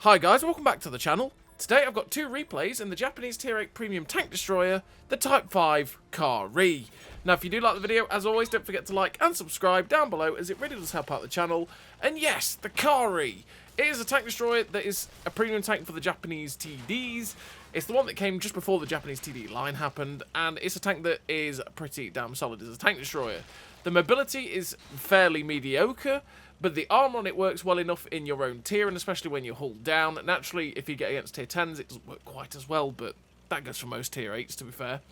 Hi guys, welcome back to the channel. Today I've got two replays in the Japanese Tier 8 Premium Tank Destroyer, the Type 5 Kari. Now if you do like the video, as always, don't forget to like and subscribe down below as it really does help out the channel. And yes, the Kari! It is a tank destroyer that is a premium tank for the Japanese TDs. It's the one that came just before the Japanese TD line happened, and it's a tank that is pretty damn solid as a tank destroyer. The mobility is fairly mediocre, but the armour on it works well enough in your own tier, and especially when you hull down. Naturally, if you get against tier 10s, it doesn't work quite as well, but that goes for most tier 8s, to be fair.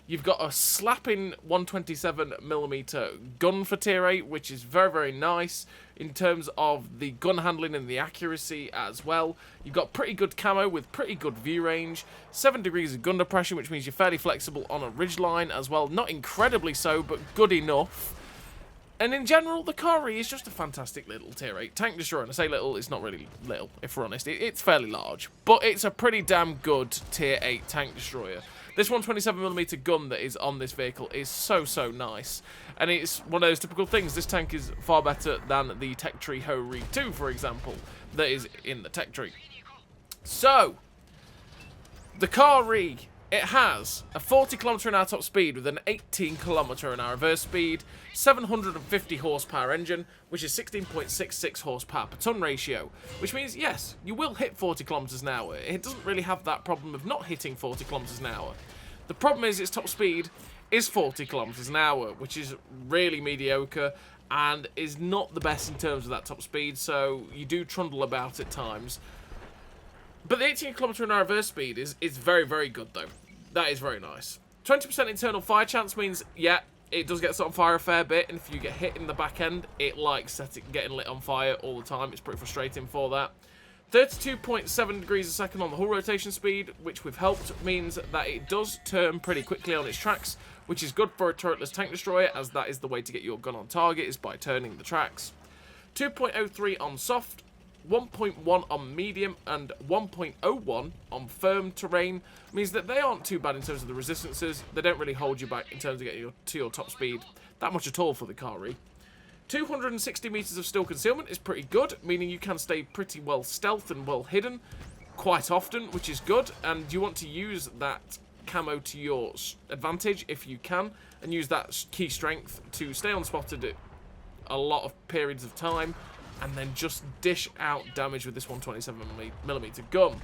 You've got a slapping 127mm gun for tier 8, which is very, very nice in terms of the gun handling and the accuracy as well. You've got pretty good camo with pretty good view range, 7 degrees of gun depression, which means you're fairly flexible on a ridgeline as well. Not incredibly so, but good enough. And in general, the Kari is just a fantastic little tier 8 tank destroyer. And I say little, it's not really little, if we're honest. It's fairly large, but it's a pretty damn good tier 8 tank destroyer. This 127mm gun that is on this vehicle is so nice. And it's one of those typical things. This tank is far better than the Tech Tree Ho-Ri 2, for example, that is in the Tech Tree. So, the Kari, it has a 40km/h top speed with an 18km/h reverse speed, 750 horsepower engine, which is 16.66 horsepower per ton ratio, which means, yes, you will hit 40km/h. It doesn't really have that problem of not hitting 40km/h. The problem is its top speed is 40km/h, which is really mediocre and is not the best in terms of that top speed, so you do trundle about at times. But the 18km/h reverse speed is very, very good, though. That is very nice. 20% internal fire chance means, yeah, it does get set on fire a fair bit, and if you get hit in the back end, it likes getting lit on fire all the time. It's pretty frustrating for that. 32.7 degrees a second on the hull rotation speed, which we've helped, means that it does turn pretty quickly on its tracks, which is good for a turretless tank destroyer, as that is the way to get your gun on target, is by turning the tracks. 2.03 on soft, 1.1 on medium, and 1.01 on firm terrain, means that they aren't too bad in terms of the resistances. They don't really hold you back in terms of getting to your top speed that much at all for the Kari. 260 meters of still concealment is pretty good, meaning you can stay pretty well stealthed and well hidden quite often, which is good, and you want to use that camo to your advantage if you can, and use that key strength to stay unspotted at a lot of periods of time, and then just dish out damage with this 127mm gun.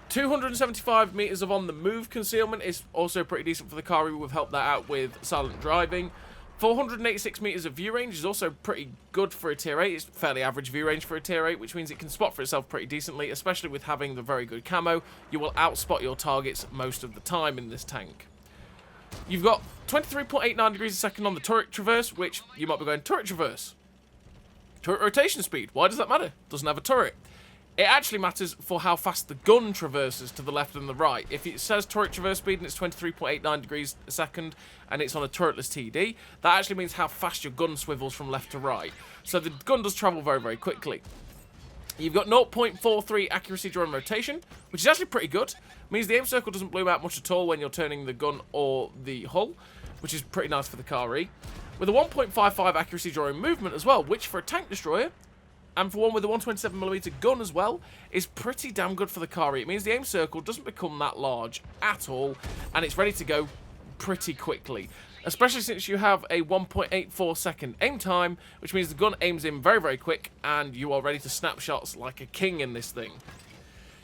275 meters of on-the-move concealment is also pretty decent for the Kari. We've helped that out with silent driving. 486 meters of view range is also pretty good for a tier 8. It's fairly average view range for a tier 8, which means it can spot for itself pretty decently, especially with having the very good camo. You will outspot your targets most of the time in this tank. You've got 23.89 degrees a second on the turret traverse, which you might be going, turret traverse? Turret rotation speed, why does that matter? Doesn't have a turret. It actually matters for how fast the gun traverses to the left and the right. If it says turret traverse speed and it's 23.89 degrees a second and it's on a turretless TD, that actually means how fast your gun swivels from left to right. So the gun does travel very, very quickly. You've got 0.43 accuracy during rotation, which is actually pretty good. It means the aim circle doesn't bloom out much at all when you're turning the gun or the hull, which is pretty nice for the Kari. With a 1.55 accuracy during movement as well, which for a tank destroyer, and for one with a 127mm gun as well, is pretty damn good for the Kari. It means the aim circle doesn't become that large at all, and it's ready to go pretty quickly. Especially since you have a 1.84 second aim time, which means the gun aims in very, very quick, and you are ready to snap shots like a king in this thing.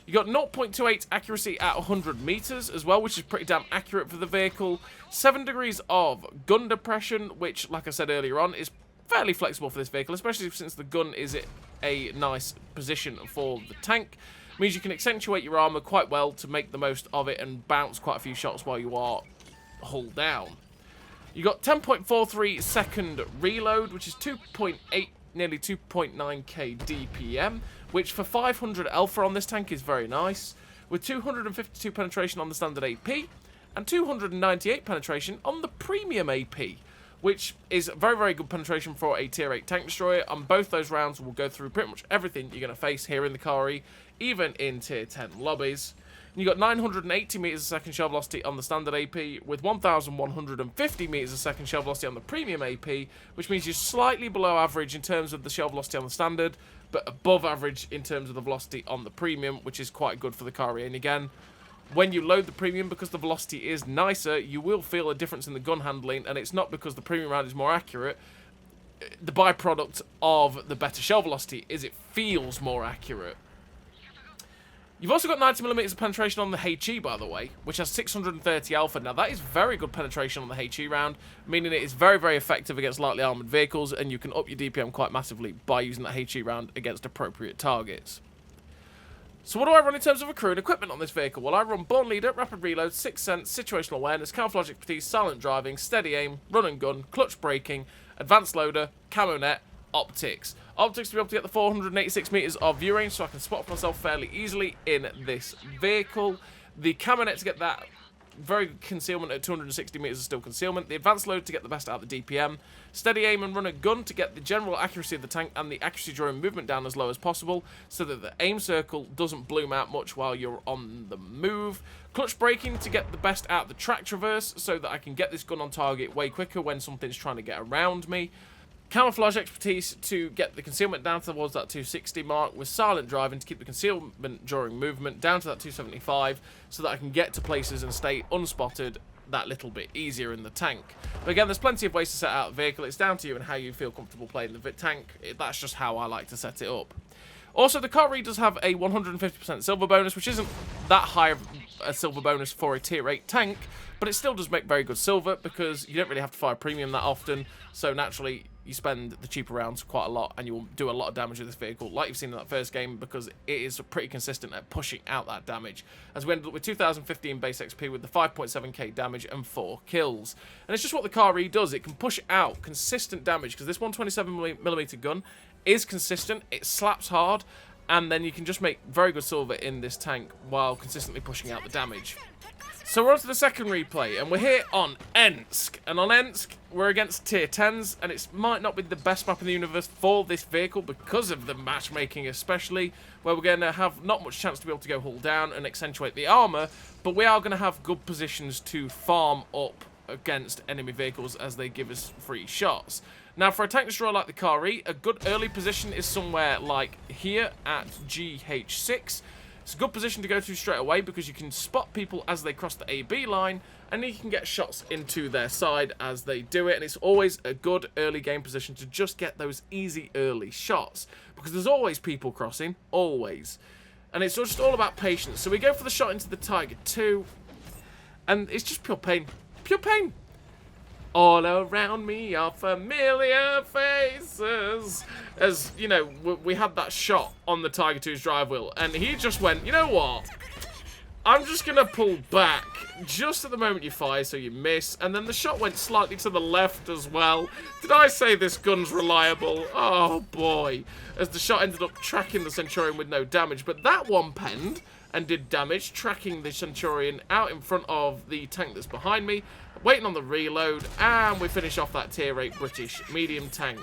You got 0.28 accuracy at 100 meters as well, which is pretty damn accurate for the vehicle. 7 degrees of gun depression, which, like I said earlier on, is fairly flexible for this vehicle, especially since the gun is at a nice position for the tank. It means you can accentuate your armor quite well to make the most of it and bounce quite a few shots while you are hull down. You got 10.43 second reload, which is 2.8, nearly 2.9k DPM, which for 500 alpha on this tank is very nice, with 252 penetration on the standard AP and 298 penetration on the premium AP, which is very, very good penetration for a tier 8 tank destroyer. On both those rounds, we'll go through pretty much everything you're going to face here in the Kari, even in tier 10 lobbies. And you got 980 meters a second shell velocity on the standard AP, with 1,150 meters a second shell velocity on the premium AP, which means you're slightly below average in terms of the shell velocity on the standard, but above average in terms of the velocity on the premium, which is quite good for the car. And again, when you load the premium, because the velocity is nicer, you will feel a difference in the gun handling, and it's not because the premium round is more accurate. The byproduct of the better shell velocity is it feels more accurate. You've also got 90mm of penetration on the HE, by the way, which has 630 alpha. Now, that is very good penetration on the HE round, meaning it is very, very effective against lightly armoured vehicles, and you can up your DPM quite massively by using that HE round against appropriate targets. So what do I run in terms of a crew and equipment on this vehicle? Well, I run Born Leader, Rapid Reload, Sixth Sense, Situational Awareness, Camouflage Expertise, Silent Driving, Steady Aim, Run and Gun, Clutch Braking, Advanced Loader, Camo Net, Optics. Optics to be able to get the 486 meters of view range, so I can spot myself fairly easily in this vehicle. The Camo Net to get that very good concealment at 260 meters of still concealment. The Advanced Load to get the best out of the DPM. Steady Aim and Run a Gun to get the general accuracy of the tank and the accuracy during movement down as low as possible, so that the aim circle doesn't bloom out much while you're on the move. Clutch Braking to get the best out of the track traverse, so that I can get this gun on target way quicker when something's trying to get around me. Camouflage Expertise to get the concealment down towards that 260 mark, with Silent Driving to keep the concealment during movement down to that 275, so that I can get to places and stay unspotted that little bit easier in the tank. But again, there's plenty of ways to set out the vehicle. It's down to you and how you feel comfortable playing the tank. That's just how I like to set it up. Also, the car does have a 150% silver bonus, which isn't that high of a silver bonus for a tier 8 tank, but it still does make very good silver because you don't really have to fire premium that often, so naturally you spend the cheaper rounds quite a lot and you will do a lot of damage with this vehicle, like you've seen in that first game, because it is pretty consistent at pushing out that damage, as we ended up with 2015 base XP with the 5.7k damage and 4 kills. And it's just what the car does. It can push out consistent damage, because this 127mm gun is consistent, it slaps hard, and then you can just make very good silver in this tank while consistently pushing out the damage. So we're on to the second replay, and we're here on Ensk. And on Ensk, we're against tier 10s, and it might not be the best map in the universe for this vehicle because of the matchmaking especially, where we're going to have not much chance to be able to go hull down and accentuate the armour, but we are going to have good positions to farm up against enemy vehicles as they give us free shots. Now, for a tank destroyer like the Kari, a good early position is somewhere like here at GH6. It's a good position to go to straight away because you can spot people as they cross the AB line, and you can get shots into their side as they do it, and it's always a good early game position to just get those easy early shots, because there's always people crossing, always. And it's just all about patience. So we go for the shot into the Tiger 2, and it's just pure pain. Pure pain. All around me are familiar faces. As, you know, we had that shot on the Tiger 2's drive wheel, and he just went, you know what? I'm just going to pull back just at the moment you fire, so you miss. And then the shot went slightly to the left as well. Did I say this gun's reliable? Oh, boy. As the shot ended up tracking the Centurion with no damage. But that one penned and did damage, tracking the Centurion out in front of the tank that's behind me, waiting on the reload, and we finish off that tier 8 British medium tank.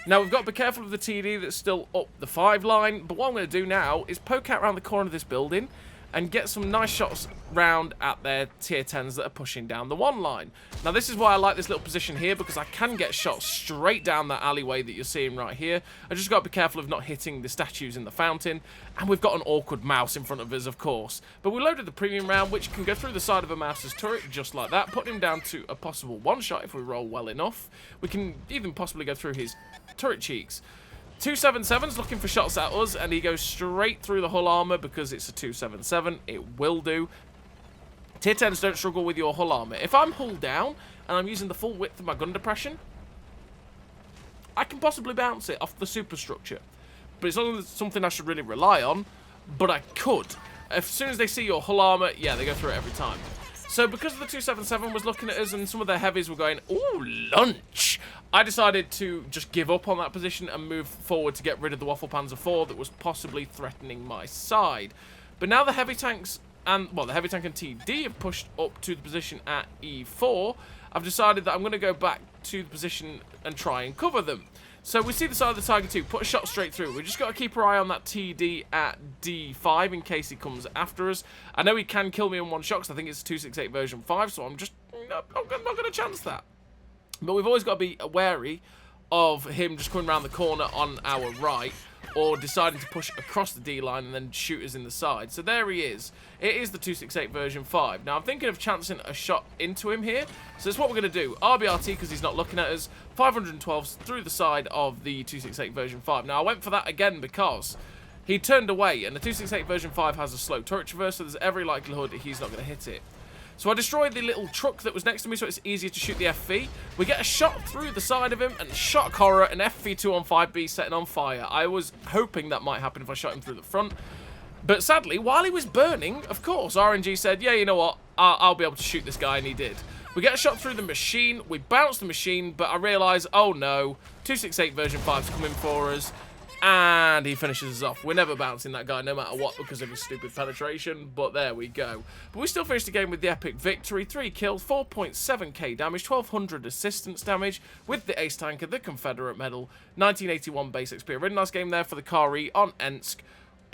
Now, we've got to be careful of the TD that's still up the 5 line, but what I'm going to do now is poke out around the corner of this building and get some nice shots round at their tier 10s that are pushing down the 1 line. Now, this is why I like this little position here, because I can get shots straight down that alleyway that you're seeing right here. I just got to be careful of not hitting the statues in the fountain, and we've got an awkward mouse in front of us, of course. But we loaded the premium round, which can go through the side of a mouse's turret, just like that, putting him down to a possible 1-shot if we roll well enough. We can even possibly go through his turret cheeks. 277's looking for shots at us, and he goes straight through the hull armor because it's a 277. It will do. Tier 10s don't struggle with your hull armor. If I'm hull down and I'm using the full width of my gun depression, I can possibly bounce it off the superstructure. But it's not something I should really rely on, but I could. As soon as they see your hull armor, yeah, they go through it every time. So because the 277 was looking at us and some of their heavies were going, ooh, lunch, I decided to just give up on that position and move forward to get rid of the Waffle Panzer IV that was possibly threatening my side. But now the heavy tanks and, well, the heavy tank and TD have pushed up to the position at E4. I've decided that I'm going to go back to the position and try and cover them. So we see the side of the Tiger 2, put a shot straight through. We just got to keep our eye on that TD at D5 in case he comes after us. I know he can kill me in one shot because I think it's 268 version 5, so I'm just not going to chance that. But we've always got to be wary of him just coming around the corner on our right, or deciding to push across the D line and then shoot us in the side. So there he is. It is the 268 version 5. Now I'm thinking of chancing a shot into him here. So that's what we're going to do. RBRT because he's not looking at us. 512s through the side of the 268 version 5. Now I went for that again because he turned away, and the 268 version 5 has a slow turret traverse, so there's every likelihood that he's not going to hit it. So I destroyed the little truck that was next to me, so it's easier to shoot the FV. We get a shot through the side of him, and shock horror, an FV2 on 5B setting on fire. I was hoping that might happen if I shot him through the front. But sadly, while he was burning, of course, RNG said, yeah, you know what, I'll be able to shoot this guy, and he did. We get a shot through the machine, we bounce the machine, but I realise, oh no, 268 version 5's coming for us. And he finishes us off. We're never bouncing that guy no matter what because of his stupid penetration, but there we go. But we still finished the game with the epic victory. 3 kills, 4.7k damage, 1200 assistance damage with the ace tanker, the Confederate medal, 1981 base XP. A really nice game there for the Kari on Ensk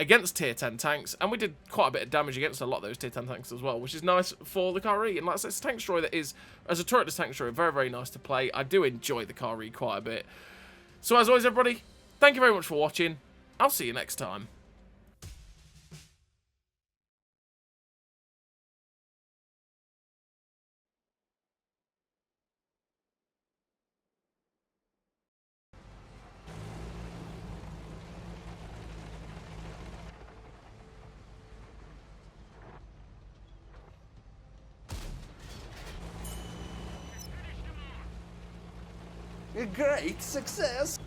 against tier 10 tanks, and we did quite a bit of damage against a lot of those tier 10 tanks as well, which is nice for the Kari. And like I said, it's a tank destroyer that is, as a turret tank destroyer, very, very nice to play. I do enjoy the Kari quite a bit. So as always, everybody, thank you very much for watching. I'll see you next time. A great success!